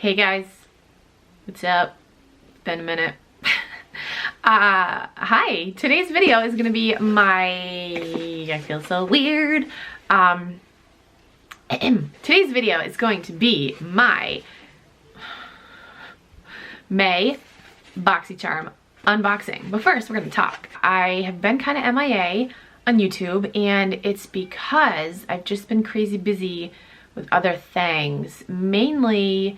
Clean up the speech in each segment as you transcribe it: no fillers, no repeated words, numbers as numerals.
Hey guys, what's up? It's been a minute. Hi, today's video is gonna be I feel so weird. Today's video is going to be my May Boxycharm unboxing. But first, we're gonna talk. I have been kind of MIA on YouTube, and it's because I've just been crazy busy with other things. Mainly,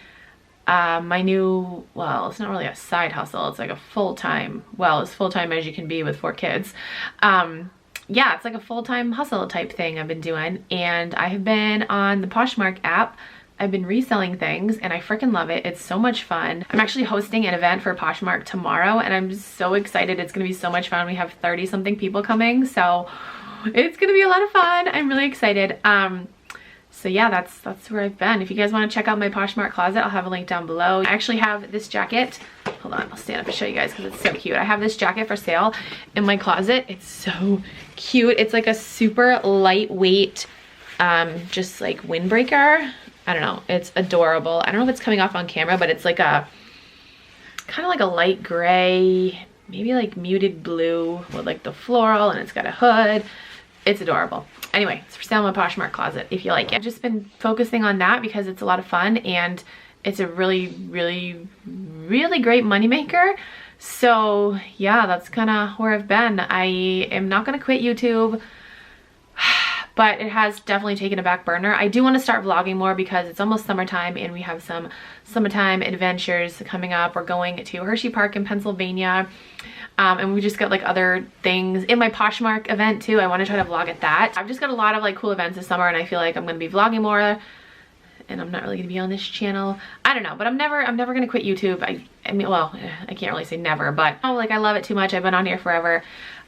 my new, well, it's not really a side hustle. It's like a full-time, well, as full-time as you can be with 4 kids. Yeah, it's like a full-time hustle type thing I've been doing. And I have been on the Poshmark app. I've been reselling things and I freaking love it. It's so much fun. I'm actually hosting an event for Poshmark tomorrow and I'm so excited. It's gonna be so much fun. We have 30 something people coming, so it's gonna be a lot of fun. I'm really excited. So yeah, that's where I've been. If you guys want to check out my Poshmark closet, I'll have a link down below. I actually have this jacket. Hold on, I'll stand up and show you guys because it's so cute. I have this jacket for sale in my closet. It's so cute. It's like a super lightweight, just like windbreaker. I don't know. It's adorable. I don't know if it's coming off on camera, but it's like a kind of like a light gray, maybe like muted blue with like the floral, and it's got a hood. It's adorable. Anyway, it's for sale in my Poshmark closet if you like it. I've just been focusing on that because it's a lot of fun and it's a really great moneymaker. So yeah, that's kind of where I've been. I am not going to quit YouTube, but it has definitely taken a back burner. I do want to start vlogging more because it's almost summertime and we have some summertime adventures coming up. We're going to Hershey Park in Pennsylvania. And we just got like other things in my Poshmark event too. I want to try to vlog at that. I've just got a lot of like cool events this summer and I feel like I'm going to be vlogging more and I'm not really going to be on this channel. I don't know, but I'm never going to quit YouTube. I mean, well, I can't really say never, but like I love it too much. I've been on here forever.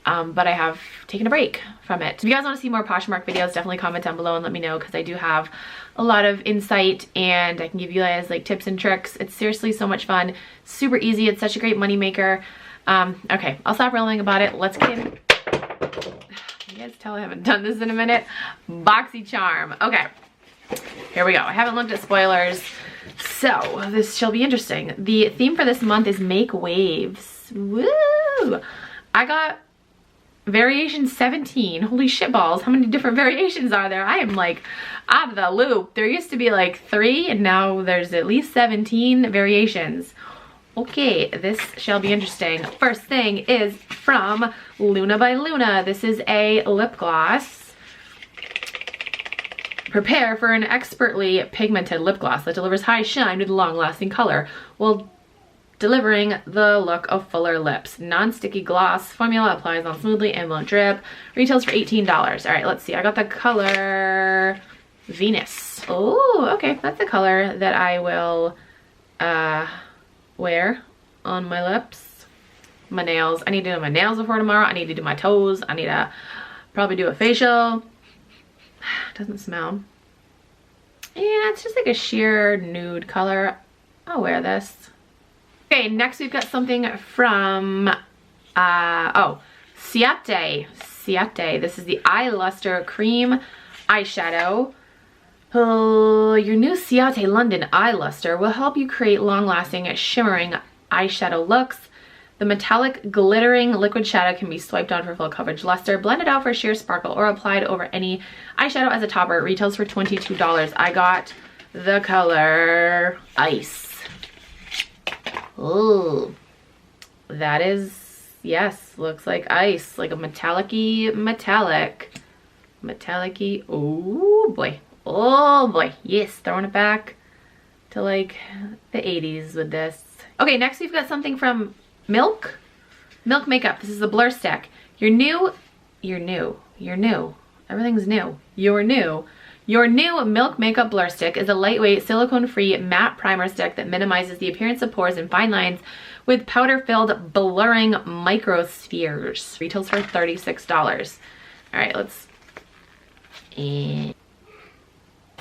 But I have taken a break from it. If you guys want to see more Poshmark videos, definitely comment down below and let me know because I do have a lot of insight and I can give you guys like tips and tricks. It's seriously so much fun. Super easy. It's such a great money maker. Okay, I'll stop rambling about it. Let's get in. You guys tell I haven't done this in a minute. Boxycharm. Okay, here we go. I haven't looked at spoilers, so this shall be interesting. The theme for this month is Make Waves. Woo! I got variation 17. Holy shitballs, how many different variations are there? I am like out of the loop. There used to be like 3 and now there's at least 17 variations. Okay, this shall be interesting. First thing is from Luna by Luna. This is a lip gloss. Prepare for an expertly pigmented lip gloss that delivers high shine with long-lasting color while delivering the look of fuller lips. Non-sticky gloss formula applies on smoothly and won't drip. Retails for $18. All right, let's see. I got the color Venus. Oh, okay. That's the color that I will wear on my lips. My nails. I need to do my nails before tomorrow. I need to do my toes. I need to probably do a facial. Doesn't smell. Yeah, it's just like a sheer nude color. I'll wear this. Okay, next we've got something from, Ciate. Ciate. This is the Eye Luster Cream Eyeshadow. Oh, your new Ciate London Eye Luster will help you create long-lasting, shimmering eyeshadow looks. The metallic, glittering liquid shadow can be swiped on for full coverage luster, blended out for sheer sparkle, or applied over any eyeshadow as a topper. It retails for $22. I got the color Ice. Ooh, that is, yes, looks like ice, like a metallic-y, metallic-y, oh boy. Oh boy, yes, throwing it back to like the 80s with this. Okay, next we've got something from Milk Makeup. This is the Blur Stick. Everything's new. Your new Milk Makeup Blur Stick is a lightweight, silicone-free matte primer stick that minimizes the appearance of pores and fine lines with powder-filled blurring microspheres. Retails for $36. All right, let's...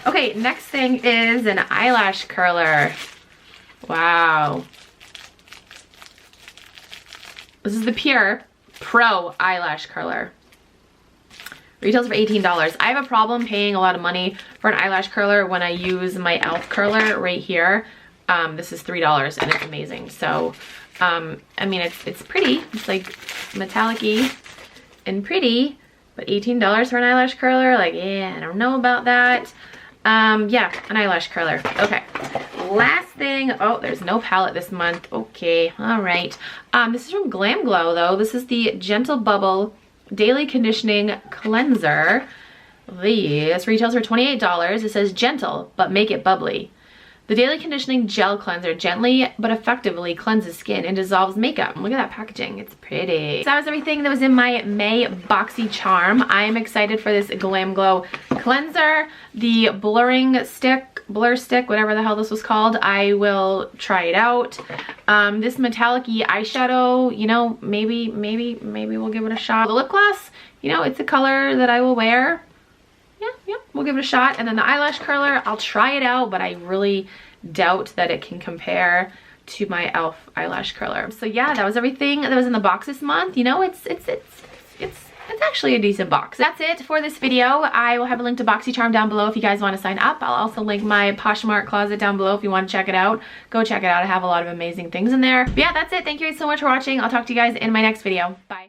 Okay, next thing is an eyelash curler. Wow. This is the Pure Pro eyelash curler. Retails for $18. I have a problem paying a lot of money for an eyelash curler when I use my e.l.f. curler right here. This is $3 and it's amazing. So, I mean, it's pretty. It's like metallic-y and pretty, but $18 for an eyelash curler, like, yeah, I don't know about that. Yeah, an eyelash curler. Okay, last thing. Oh, there's no palette this month. Okay, all right. This is from Glam Glow though. This is the Gentle Bubble Daily Conditioning Cleanser. This retails for $28. It says gentle, but make it bubbly. The Daily Conditioning Gel Cleanser gently but effectively cleanses skin and dissolves makeup. Look at that packaging, it's pretty. So that was everything that was in my May Boxycharm. I am excited for this Glam Glow cleanser. The blur stick, whatever the hell this was called, I will try it out. This metallic-y eyeshadow, you know, maybe we'll give it a shot. The lip gloss, you know, it's a color that I will wear. Yeah, we'll give it a shot. And then the eyelash curler, I'll try it out, but I really doubt that it can compare to my e.l.f. eyelash curler. So yeah, that was everything that was in the box this month. You know, it's actually a decent box. That's it for this video. I will have a link to Boxycharm down below if you guys want to sign up. I'll also link my Poshmark closet down below if you want to check it out. Go check it out. I have a lot of amazing things in there. But yeah, that's it. Thank you guys so much for watching. I'll talk to you guys in my next video. Bye.